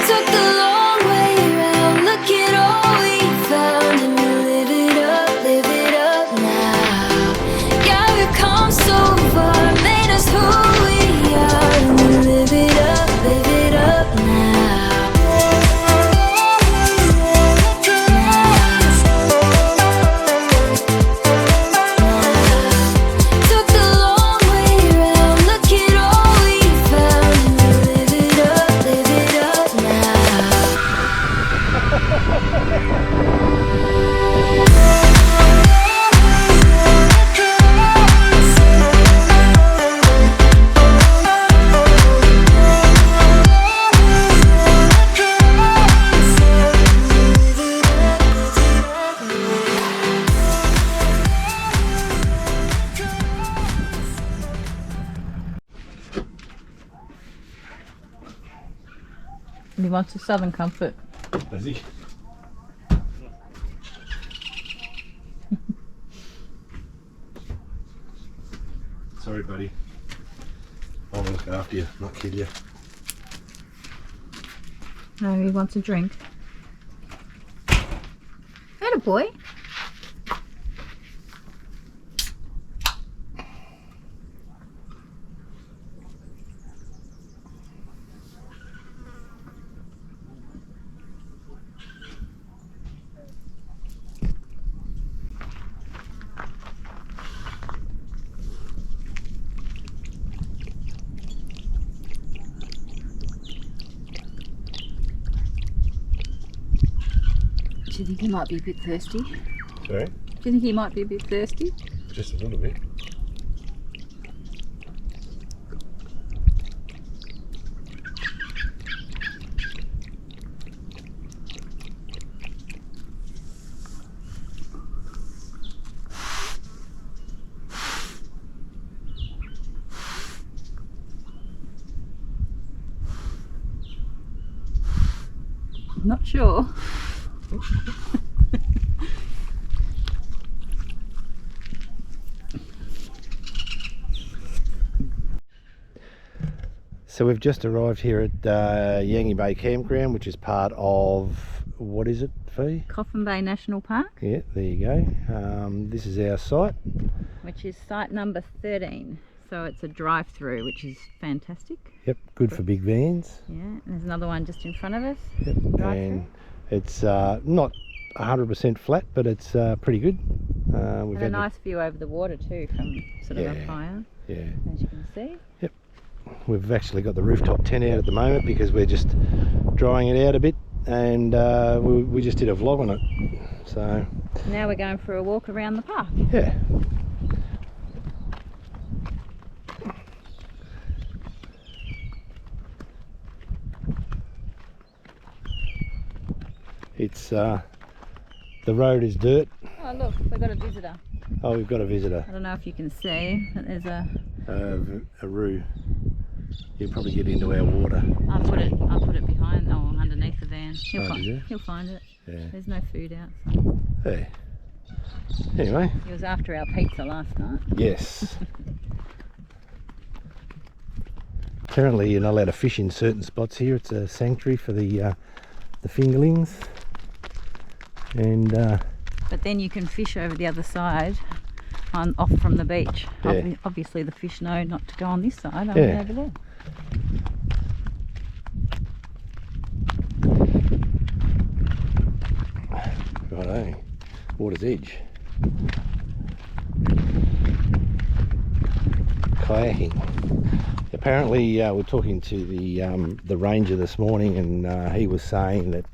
Took the long way around, look at all we found, and we live it up now. Yeah, we've come so far, made us who we are, and we live it up now. Took the long way around, look at all we found, and we live it up now. He wants a southern comfort. Does he? Sorry, buddy. I'll look after you, not kill you. No, he wants a drink. Atta boy. Do you think he might be a bit thirsty? Sorry? Do you think he might be a bit thirsty? Just a little bit. Not sure. So we've just arrived here at Yangie Bay Campground, which is part of, what is it, Fee? Coffin Bay National Park, Yeah, there you go. This is our site. which is site number 13. So it's a drive-through, which is fantastic. Yep, good for big vans. Yeah, and there's another one just in front of us. Yep, and it's not 100% flat, but it's pretty good. We've And a nice view over the water too, from sort of up higher, yeah. as you can see. We've actually got the rooftop tent out at the moment because we're just drying it out a bit, and we just did a vlog on it. So Now we're going for a walk around the park. yeah. It's the road is dirt. Oh look, we've got a visitor. Oh, we've got a visitor. I don't know if you can see, but there's a Roo. He'll probably get into our water. I'll put it behind, or underneath the van. Oh, did you? He'll find it. Yeah. There's no food out. So. Hey. Anyway. He was after our pizza last night. Yes. Apparently you're not allowed to fish in certain spots here. It's a sanctuary for the fingerlings. And But then you can fish over the other side, off from the beach. Yeah. Obviously the fish know not to go on this side, Yeah. over there. righto, water's edge. Kayaking. Apparently we're talking to the ranger this morning, and he was saying that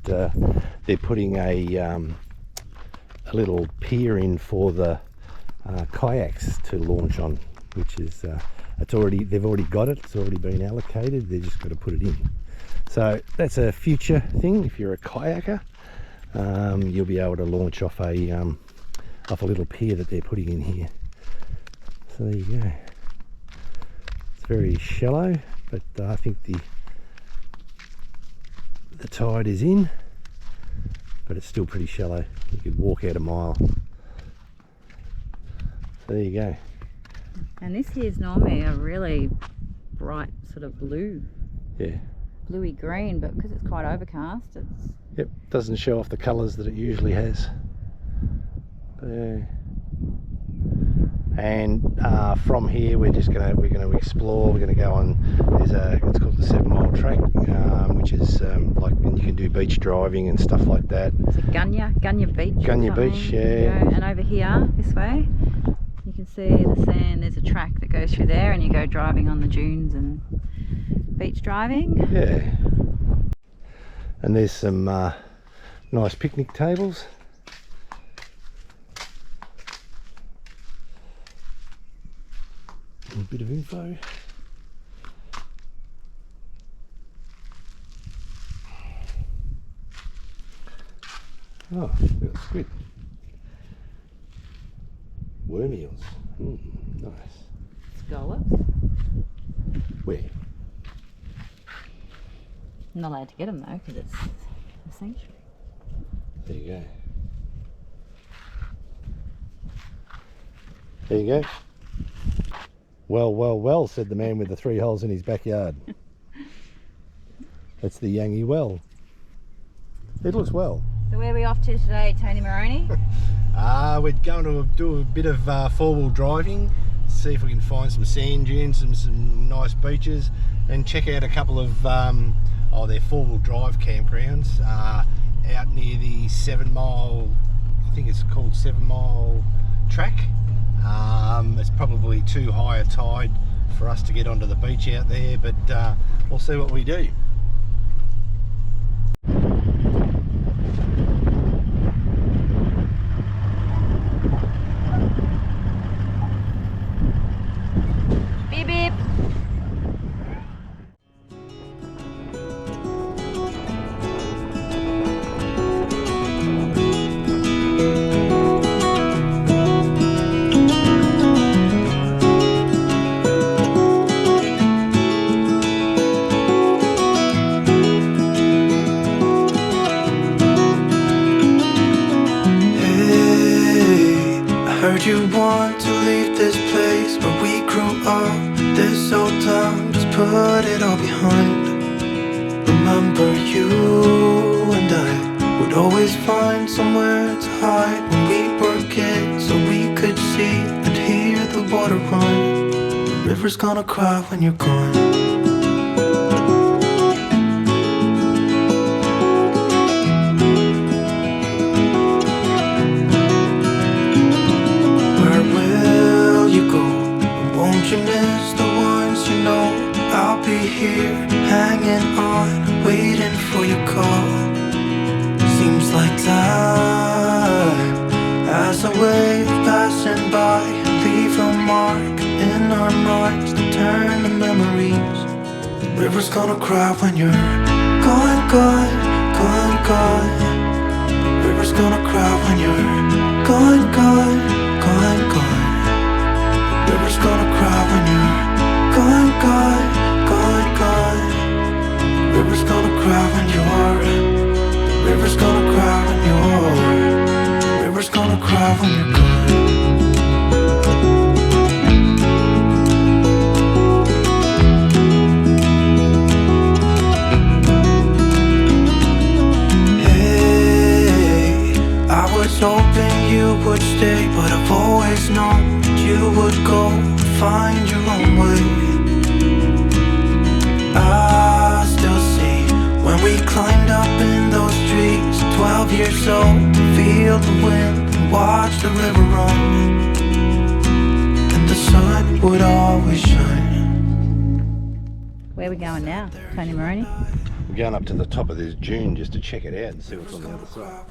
they're putting a little pier in for the kayaks to launch on, which is they've already got it. It's already been allocated. They've just got to put it in. So that's a future thing. If you're a kayaker, you'll be able to launch off a little pier that they're putting in here. So there you go. It's very shallow, but I think the tide is in, but it's still pretty shallow. You could walk out a mile. So there you go. And this here's normally a really bright sort of blue. Yeah. bluey green, but because it's quite overcast, it's Yep, doesn't show off the colours that it usually has. And from here we're going to explore. We're going to go on. It's called the 7 Mile Track, which is like, and you can do beach driving and stuff like that. It's a Gunya Beach. Gunya Beach, yeah. And over here, this way, you can see the sand. There's a track that goes through there, and you go driving on the dunes and beach driving. Yeah. And there's some nice picnic tables. A bit of info. Oh, got squid. Worm eels. Nice. Scallops. Where? I'm not allowed to get them though, because it's a sanctuary. There you go. There you go. Well, said the man with the 3 holes in his backyard. That's the Yangie well. It looks well. So where are we off to today, Tony Moroney? We're going to do a bit of 4-wheel driving, see if we can find some sand dunes, some nice beaches, and check out a couple of they're 4-wheel drive campgrounds out near the 7 Mile, I think it's called 7 Mile Track. It's probably too high a tide for us to get onto the beach out there, but we'll see what we do. Beep beep. Heard you want to leave this place where we grew up. This old town, just put it all behind. Remember you and I would always find somewhere to hide when we were kids, so we could see and hear the water run. The river's gonna cry when you're gone. You miss the ones you know. I'll be here, hanging on, waiting for your call. Seems like time as a wave passing by, leave a mark in our minds to turn to memories. The river's gonna cry when you're gone, gone, gone, gone. The river's gonna cry when you're gone, gone, gone, gone. River's gonna cry when you're gone, gone, gone, gone. River's gonna cry when you're. River's gonna cry when you're. River's gonna cry when you're gone. Hey, I was hoping you would stay, but I've always known you would go find your own way. I still see when we climbed up in those trees, 12 years old, to feel the wind and watch the river run, and the sun would always shine. Where are we going now, Tony Moroney? We're going up to the top of this dune just to check it out and see what's on the other side.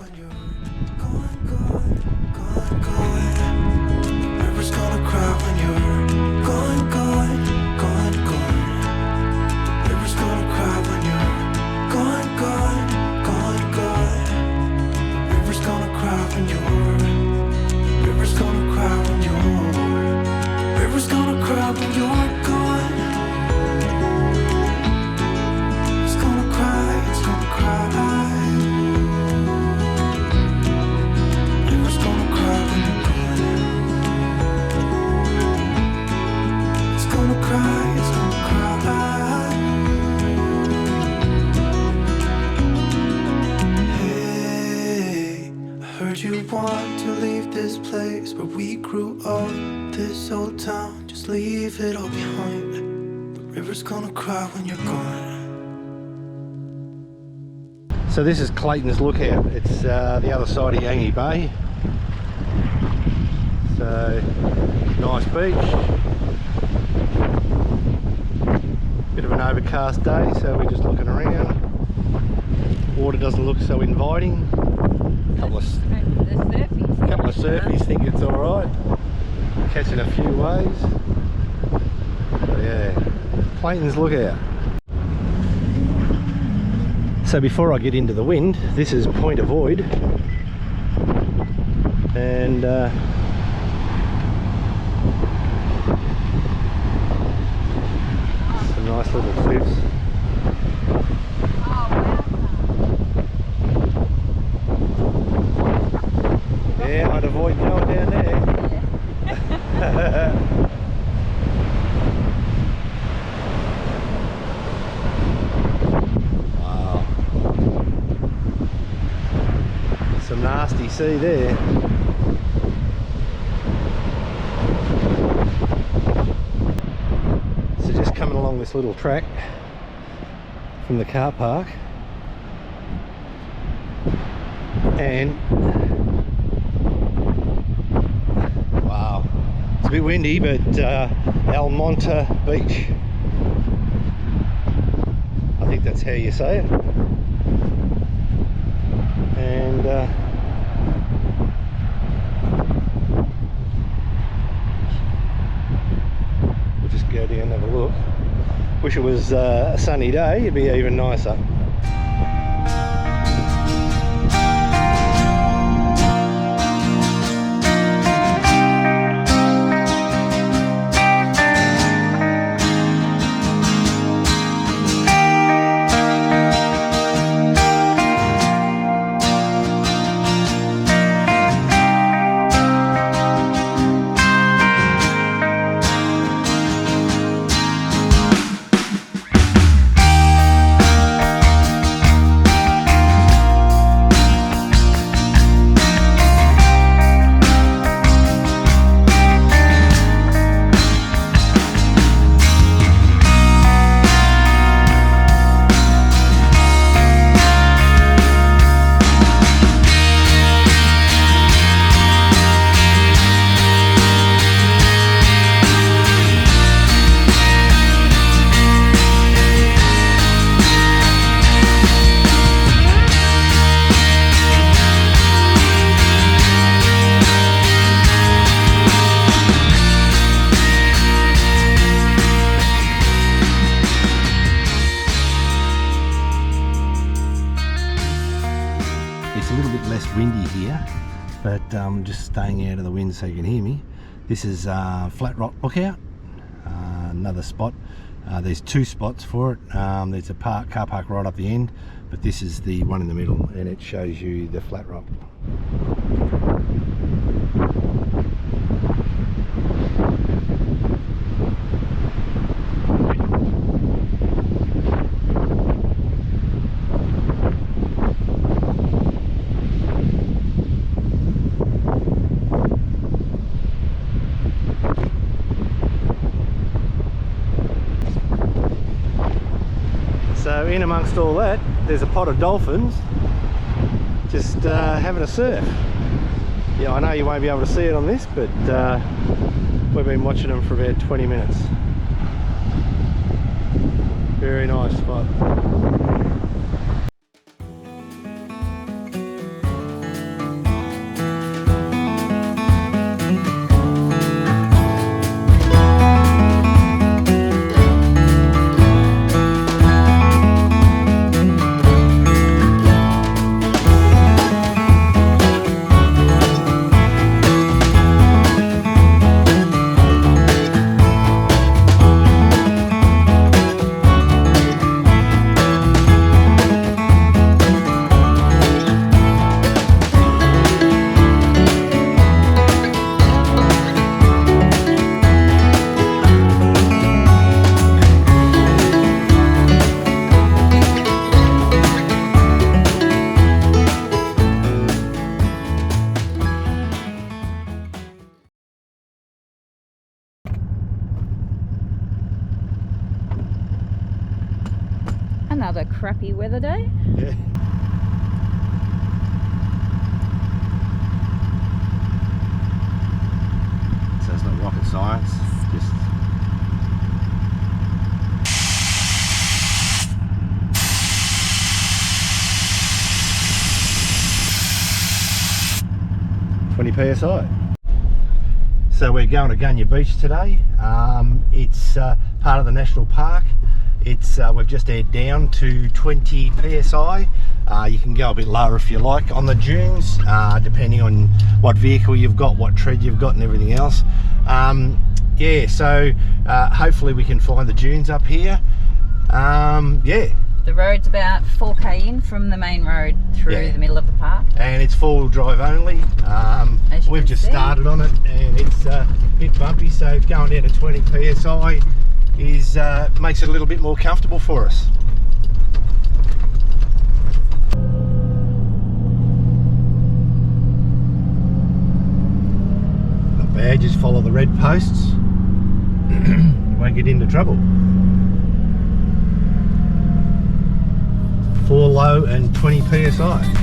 River's gonna cry when you're gone, gone, gone, gone. River's gonna cry when you're gone, gone, gone, gone. River's gonna cry when you're. River's gonna cry when you're. River's gonna cry when you're gone. It's gonna cry, it's gonna cry. River's gonna cry when you're gone. It's gonna want to leave this place where we grew up. This old town, just leave it all behind. The river's gonna cry when you're gone. So this is Clayton's Lookout. It's the other side of Yangie Bay. So nice beach. Bit of an overcast day, so we're just looking around. Water doesn't look so inviting. Couple of surfies think it's alright. Catching a few waves. But yeah, Clayton's Lookout. So before I get into the wind, this is Point Avoid, and some nice little cliffs. Yeah, I'd avoid going down there. Wow. Some nasty sea there. So just coming along this little track from the car park, and wow, it's a bit windy, but Almonte Beach, I think that's how you say it. And we'll just go down and have a look. Wish it was a sunny day, it'd be even nicer. It's a little bit less windy here, but I'm just staying out of the wind so you can hear me. This is Flat Rock Lookout, another spot. There's two spots for it. There's a car park right up the end, but this is the one in the middle, and it shows you the Flat Rock. So in amongst all that, there's a pot of dolphins just having a surf. Yeah, I know you won't be able to see it on this, but we've been watching them for about 20 minutes. Very nice spot. another crappy weather day. Yeah. So it's not rocket science, just psi. So we're going to Yangie Beach today. It's part of the national park. It's we've just aired down to 20 psi. You can go a bit lower if you like on the dunes, depending on what vehicle you've got, what tread you've got, and everything else. Yeah, so hopefully we can find the dunes up here. Yeah. The road's about 4k in from the main road through the middle of the park. And it's four-wheel drive only. We've just started on it and it's a bit bumpy, so going down to 20 psi is makes it a little bit more comfortable for us. Not bad, just follow the red posts. You won't get into trouble. 4 low and 20 psi.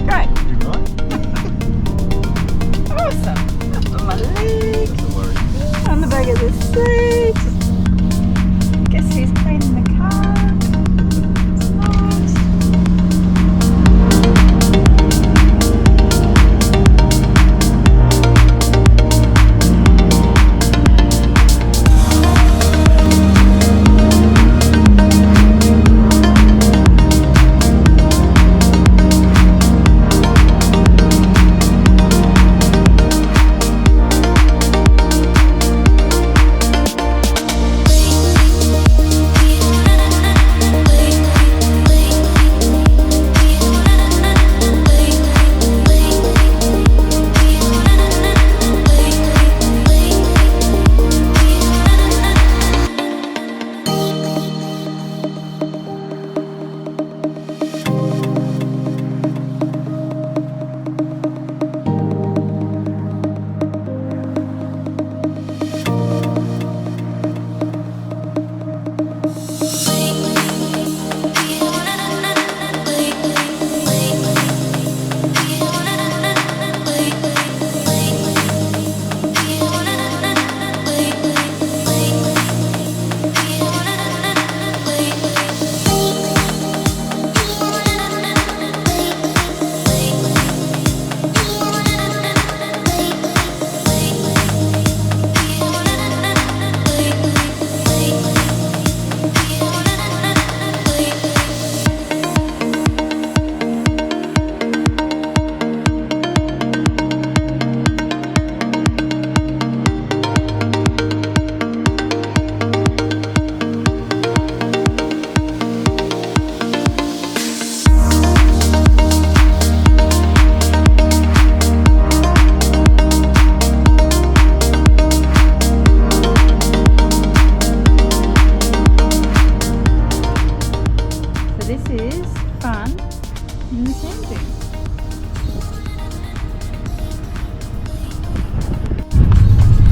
Great. Awesome. On my legs. On the back of the seat. Guess who's cleaning the car? Nice.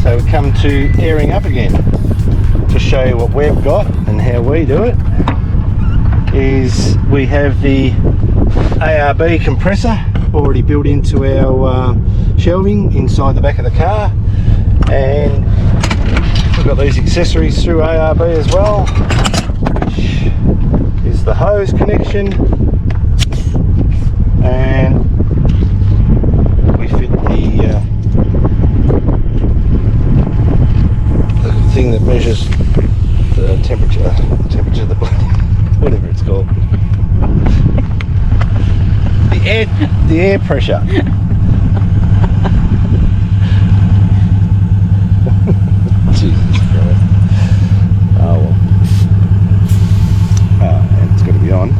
So we come to airing up again to show you what we've got and how we do it. Is we have the ARB compressor already built into our shelving inside the back of the car, and we've got these accessories through ARB as well, which is the hose connection, and we fit the thing that measures the temperature of the blood, whatever it's called. the air pressure. Jesus Christ. Oh well. And it's got to be on.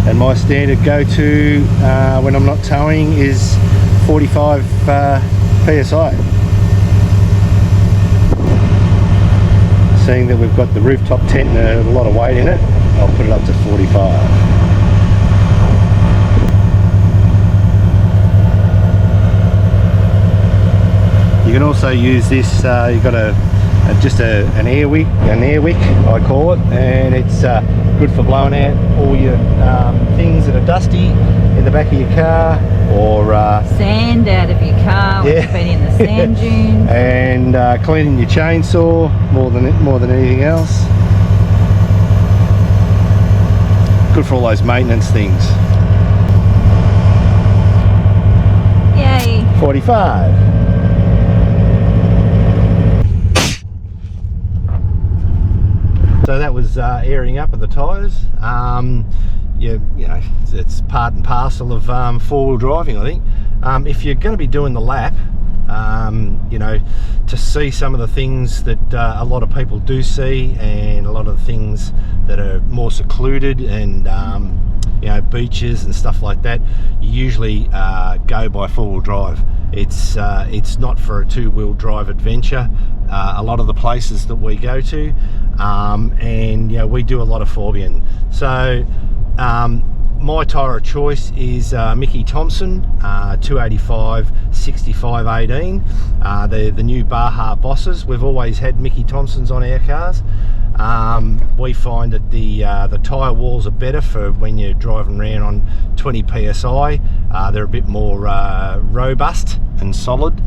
And my standard go-to when I'm not towing is 45 PSI. Seeing that we've got the rooftop tent and a lot of weight in it, I'll put it up to 45. You can also use this, you've got an air wick, I call it, and it's good for blowing out all your things that are dusty in the back of your car, or Sand out of your car, yeah. which has been in the sand dunes. and cleaning your chainsaw more than anything else. Good for all those maintenance things. Yay. 45. So that was airing up of the tyres. You know, it's part and parcel of four-wheel driving, I think. If you're going to be doing the lap, you know, to see some of the things that a lot of people do see, and a lot of the things that are more secluded, and you know, beaches and stuff like that, you usually go by four-wheel drive. It's not for a two-wheel drive adventure. A lot of the places that we go to, and you know, we do a lot of Forbian. So my tyre of choice is Mickey Thompson 285 65 18. They're the new Baja Bosses. We've always had Mickey Thompsons on our cars. We find that the tyre walls are better for when you're driving around on 20 PSI. They're a bit more robust and solid.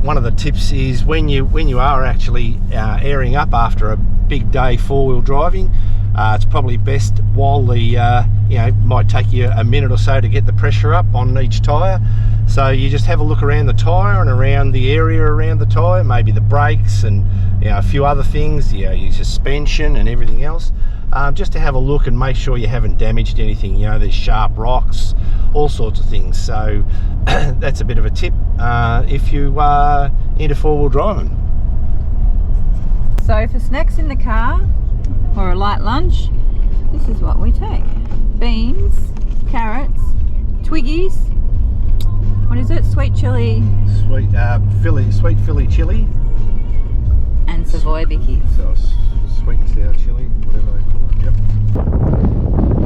One of the tips is when you are actually airing up after a big day four-wheel driving, it's probably best while the you know, might take you a minute or so to get the pressure up on each tyre. So you just have a look around the tyre and around the area around the tyre, maybe the brakes and, you know, a few other things, you know, your suspension and everything else, just to have a look and make sure you haven't damaged anything. You know, there's sharp rocks, all sorts of things. So that's a bit of a tip if you are into four-wheel driving. So for snacks in the car or a light lunch, this is what we take. Beans, carrots, Twiggies, what is it? Sweet chili. Sweet Philly chili. And Savoy Bickies. So sweet and sour chili, whatever they call it. Yep.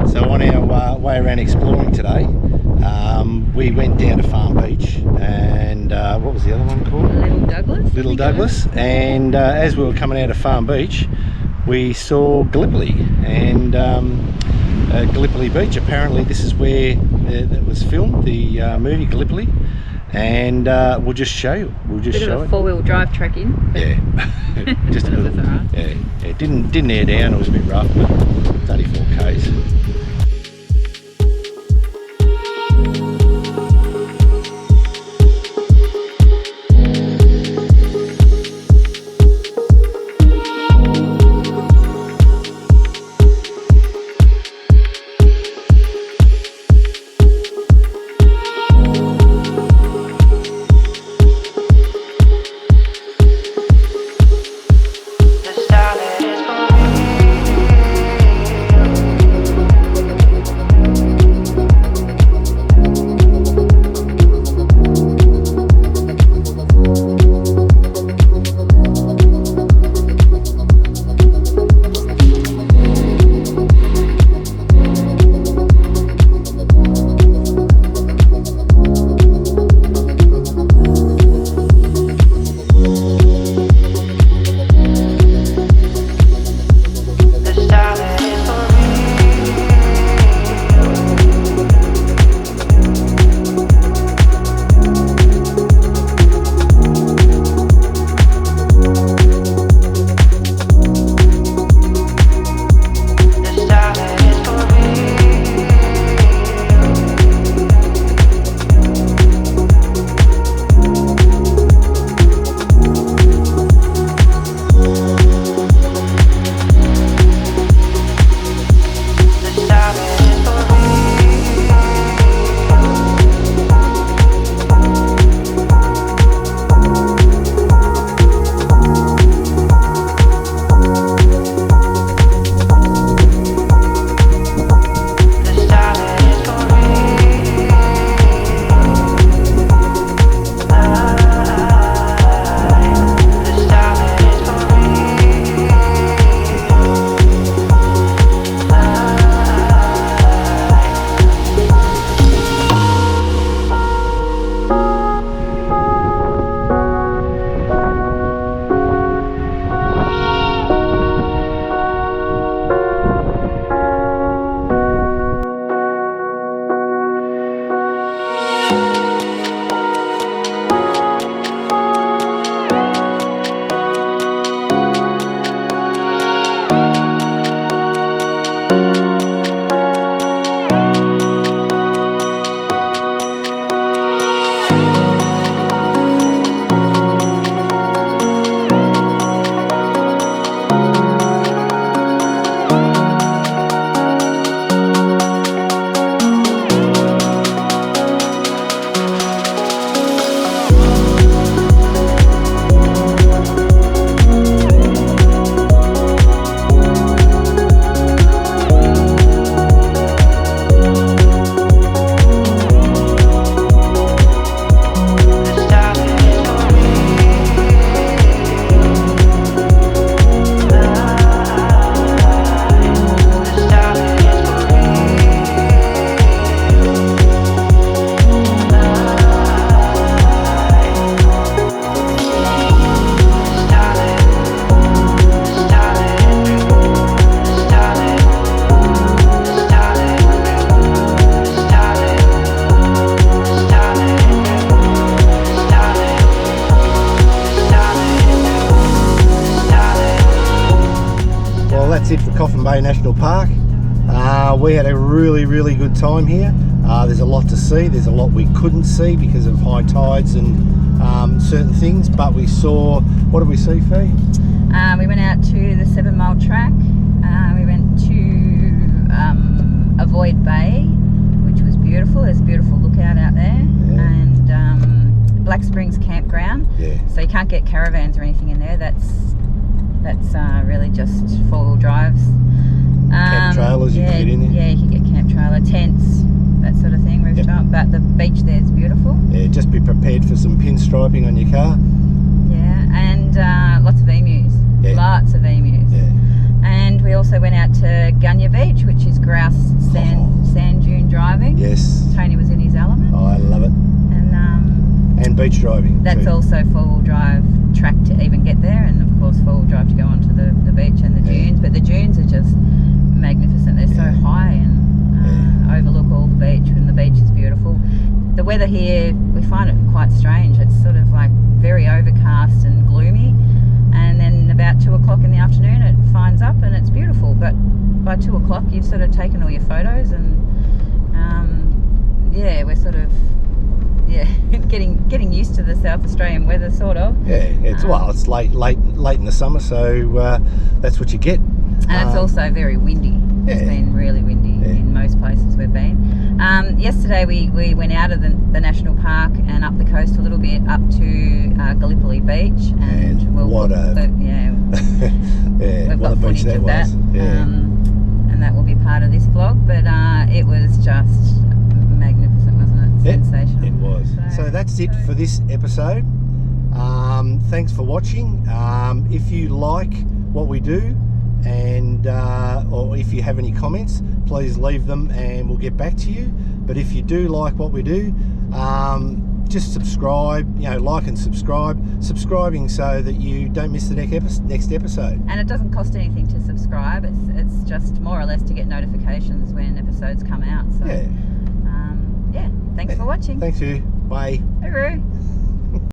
So on our way around exploring today, we went down to Farm Beach, and what was the other one called? Little Douglas. And as we were coming out of Farm Beach, we saw Gallipoli, and Gallipoli Beach. Apparently this is where it was filmed, the movie Gallipoli, and we'll just show you. We'll just Bit show of a it. four-wheel drive trek in. Yeah, just a little. That's all right. Yeah, it didn't air down. It was a bit rough, but it's only 4 k's. that's it for Coffin Bay National Park. We had a really good time here. There's a lot to see. There's a lot we couldn't see because of high tides and certain things, but we saw, what did we see, Fee? We went out to the 7 Mile Track. We went to Avoid Bay, which was beautiful. There's a beautiful lookout out there. Yeah. And Black Springs Campground. Yeah. So you can't get caravans or anything in there. That's really just 4-wheel drives. Camp trailers, you can get in there. Yeah, you can get camp trailer, tents, that sort of thing, rooftop. Yep. But the beach there is beautiful. Yeah, just be prepared for some pinstriping on your car. Yeah, and lots of emus. Yeah. Lots of emus. Yeah. And we also went out to Yangie Beach, which is grouse sand dune driving. Yes. Tony was in his element. Oh, I love it. And beach driving. That's too. also 4-wheel drive track to even get there, and of course 4-wheel drive to go onto the beach and the dunes. But the dunes are just magnificent. They're so high and overlook all the beach, and the beach is beautiful. The weather here, we find it quite strange. It's sort of like very overcast and gloomy, and then about 2 o'clock in the afternoon it finds up and it's beautiful. But by 2 o'clock you've sort of taken all your photos, and we're sort of getting used to the South Australian weather, sort of. Yeah, it's it's late in the summer, so that's what you get. And it's also very windy. It's been really windy in most places we've been. Yesterday we went out of the national park and up the coast a little bit, up to Gallipoli Beach, and what a beach that was. And that will be part of this vlog. But it was just magnificent, wasn't it? Sensational. It was. So that's it for this episode. Thanks for watching. If you like what we do, and or if you have any comments, please leave them and we'll get back to you. But if you do like what we do, just subscribe, like and subscribing so that you don't miss the next episode. And it doesn't cost anything to subscribe. It's just more or less to get notifications when episodes come out. So thanks for watching. Thanks you. Bye. Hooroo.